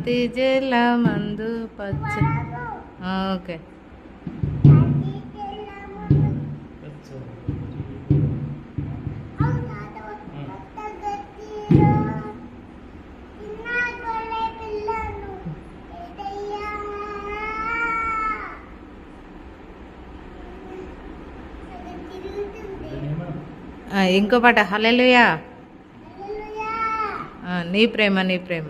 రాతి జలమందు పచ్చ. ఓకే. ఇంకో పాట హల్లెలూయా. నీ ప్రేమ నీ ప్రేమ.